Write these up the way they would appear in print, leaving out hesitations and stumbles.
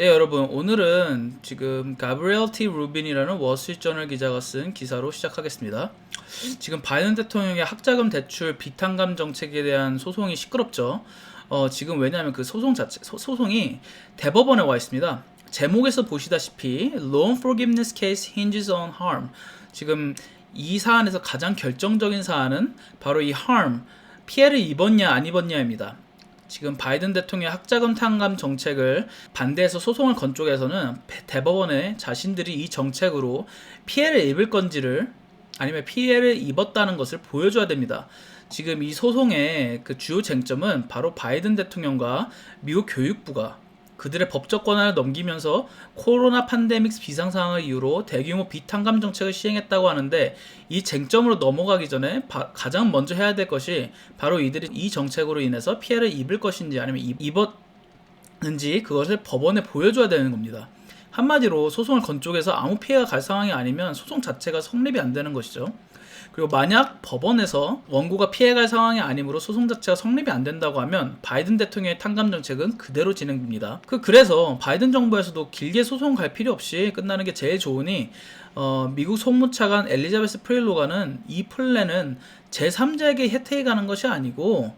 네, 여러분, 오늘은 지금 가브리엘 T. 루빈이라는 월스트리트저널 기자가 쓴 기사로 시작하겠습니다. 지금 바이든 대통령의 학자금 대출 비탄감 정책에 대한 소송이 시끄럽죠. 지금 왜냐하면 그 소송이 대법원에 와 있습니다. 제목에서 보시다시피 Loan Forgiveness Case Hinges on Harm. 지금 이 사안에서 가장 결정적인 사안은 바로 이 harm, 피해를 입었냐 안 입었냐입니다. 지금 바이든 대통령의 학자금 탕감 정책을 반대해서 소송을 건 쪽에서는 대법원에 자신들이 이 정책으로 피해를 입을 건지를 아니면 피해를 입었다는 것을 보여줘야 됩니다. 지금 이 소송의 그 주요 쟁점은 바로 바이든 대통령과 미국 교육부가 그들의 법적 권한을 넘기면서 코로나 팬데믹 비상 상황을 이유로 대규모 비탄감 정책을 시행했다고 하는데, 이 쟁점으로 넘어가기 전에 가장 먼저 해야 될 것이 바로 이들이 이 정책으로 인해서 피해를 입을 것인지 아니면 입었는지 그것을 법원에 보여줘야 되는 겁니다. 한마디로 소송을 건 쪽에서 아무 피해가 갈 상황이 아니면 소송 자체가 성립이 안 되는 것이죠. 그리고 만약 법원에서 원고가 피해갈 상황이 아니므로 소송 자체가 성립이 안 된다고 하면 바이든 대통령의 탕감 정책은 그대로 진행됩니다. 그래서 바이든 정부에서도 길게 소송 갈 필요 없이 끝나는 게 제일 좋으니 미국 송무차관 엘리자베스 프릴로가는 이 플랜은 제3자에게 혜택이 가는 것이 아니고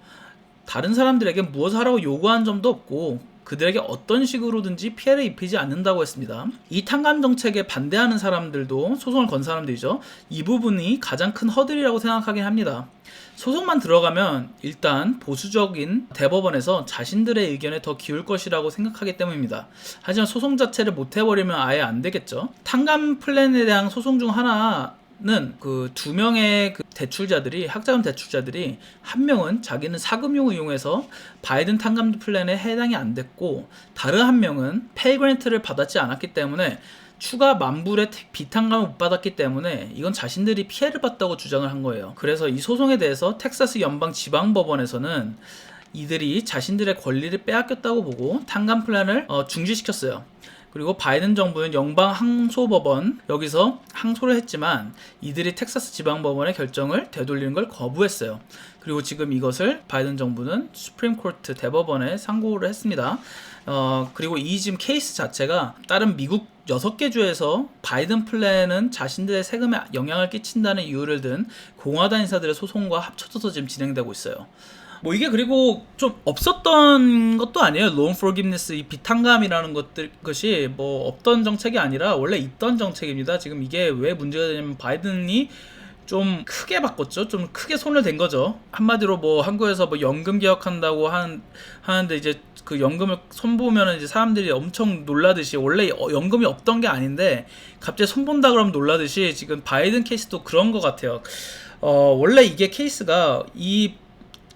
다른 사람들에게 무엇을 하라고 요구한 점도 없고 그들에게 어떤 식으로든지 피해를 입히지 않는다고 했습니다. 이 탕감 정책에 반대하는 사람들도 소송을 건 사람들이죠. 이 부분이 가장 큰 허들이라고 생각하긴 합니다. 소송만 들어가면 일단 보수적인 대법원에서 자신들의 의견에 더 기울 것이라고 생각하기 때문입니다. 하지만 소송 자체를 못 해버리면 아예 안 되겠죠. 탕감 플랜에 대한 소송 중 하나는 그 두 명의 그 대출자들이 학자금 대출자들이 한 명은 자기는 사금융을 이용해서 바이든 탕감 플랜에 해당이 안 됐고 다른 한 명은 페이 그랜트를 받았지 않았기 때문에 추가 만불의 비탄감을 못 받았기 때문에 이건 자신들이 피해를 봤다고 주장을 한 거예요. 그래서 이 소송에 대해서 텍사스 연방 지방법원에서는 이들이 자신들의 권리를 빼앗겼다고 보고 탕감 플랜을 중지시켰어요. 그리고 바이든 정부는 연방 항소법원 여기서 항소를 했지만 이들이 텍사스 지방법원의 결정을 되돌리는 걸 거부했어요. 그리고 지금 이것을 바이든 정부는 수프림 코트 대법원에 상고를 했습니다. 그리고 이 지금 케이스 자체가 다른 미국 6개 주에서 바이든 플랜은 자신들의 세금에 영향을 끼친다는 이유를 든 공화당 인사들의 소송과 합쳐져서 지금 진행되고 있어요. 뭐 이게 그리고 좀 없었던 것도 아니에요. loan forgiveness, 이 비탄감이라는 것이 뭐 없던 정책이 아니라 원래 있던 정책입니다. 지금 이게 왜 문제가 되냐면 바이든이 좀 크게 바꿨죠. 좀 크게 손을 댄 거죠. 한마디로 뭐 한국에서 뭐 연금 개혁한다고 하는데 이제 그 연금을 손보면은 이제 사람들이 엄청 놀라듯이, 원래 연금이 없던 게 아닌데 갑자기 손본다 그러면 놀라듯이 지금 바이든 케이스도 그런 것 같아요. 원래 이게 케이스가 이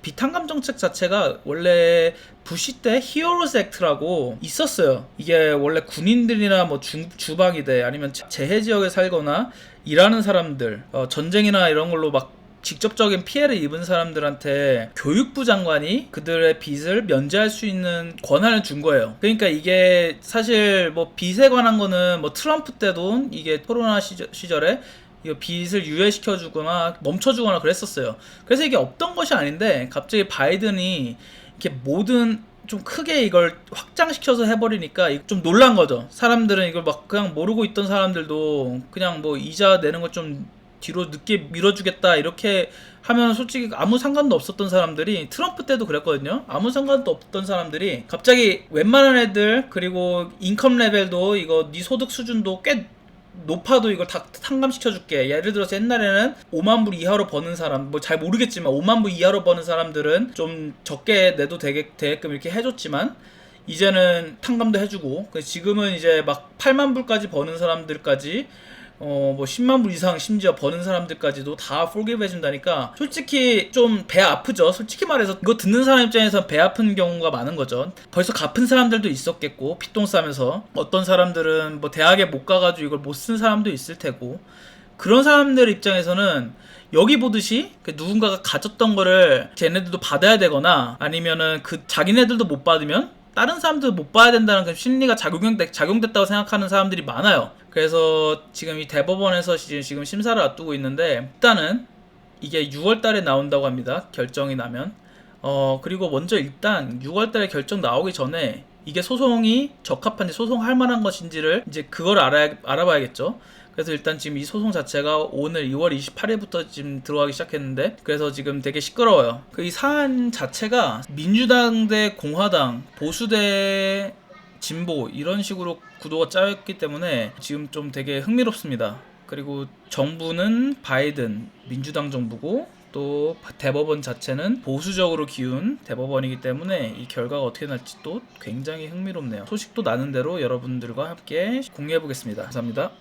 비탄감 정책 자체가 원래 부시 때 히어로즈 액트라고 있었어요. 이게 원래 군인들이나 뭐 주방이대 아니면 재해 지역에 살거나 일하는 사람들, 전쟁이나 이런 걸로 막 직접적인 피해를 입은 사람들한테 교육부 장관이 그들의 빚을 면제할 수 있는 권한을 준 거예요. 그러니까 이게 사실 뭐 빚에 관한 거는 뭐 트럼프 때도 이게 코로나 시절에 이거 빚을 유예시켜주거나 멈춰주거나 그랬었어요. 그래서 이게 없던 것이 아닌데 갑자기 바이든이 이렇게 모든 좀 크게 이걸 확장시켜서 해버리니까 좀 놀란 거죠. 사람들은 이걸 막 그냥 모르고 있던 사람들도 그냥 뭐 이자 내는 걸 좀 뒤로 늦게 밀어주겠다 이렇게 하면 솔직히 아무 상관도 없었던 사람들이, 트럼프 때도 그랬거든요. 아무 상관도 없던 사람들이 갑자기 웬만한 애들, 그리고 인컴 레벨도 이거 네 소득 수준도 꽤 높아도 이걸 다 탕감시켜줄게. 예를 들어서 옛날에는 5만 불 이하로 버는 사람, 뭐 잘 모르겠지만 5만 불 이하로 버는 사람들은 좀 적게 내도 되게끔 이렇게 해줬지만 이제는 탕감도 해주고, 지금은 이제 막 8만 불까지 버는 사람들까지 뭐 10만 불 이상 심지어 버는 사람들까지도 다 forgive 해준다니까 솔직히 좀 배 아프죠. 솔직히 말해서 이거 듣는 사람 입장에서 배 아픈 경우가 많은 거죠. 벌써 갚은 사람들도 있었겠고, 핏돈 싸면서 어떤 사람들은 뭐 대학에 못 가가지고 이걸 못 쓴 사람도 있을 테고, 그런 사람들 입장에서는 여기 보듯이 누군가가 가졌던 거를 쟤네들도 받아야 되거나 아니면은 그 자기네들도 못 받으면 다른 사람들도 못 봐야 된다는 그 심리가 작용됐다고 생각하는 사람들이 많아요. 그래서 지금 이 대법원에서 지금 심사를 앞두고 있는데, 일단은 이게 6월 달에 나온다고 합니다. 결정이 나면. 그리고 먼저 일단 6월 달에 결정 나오기 전에 이게 소송이 적합한지 소송할 만한 것인지를 이제 그걸 알아봐야겠죠. 그래서 일단 지금 이 소송 자체가 오늘 2월 28일부터 지금 들어가기 시작했는데, 그래서 지금 되게 시끄러워요. 이 사안 자체가 민주당 대 공화당, 보수 대 진보 이런 식으로 구도가 짜였기 때문에 지금 좀 되게 흥미롭습니다. 그리고 정부는 바이든 민주당 정부고, 또 대법원 자체는 보수적으로 기운 대법원이기 때문에 이 결과가 어떻게 날지 또 굉장히 흥미롭네요. 소식도 나는 대로 여러분들과 함께 공유해 보겠습니다. 감사합니다.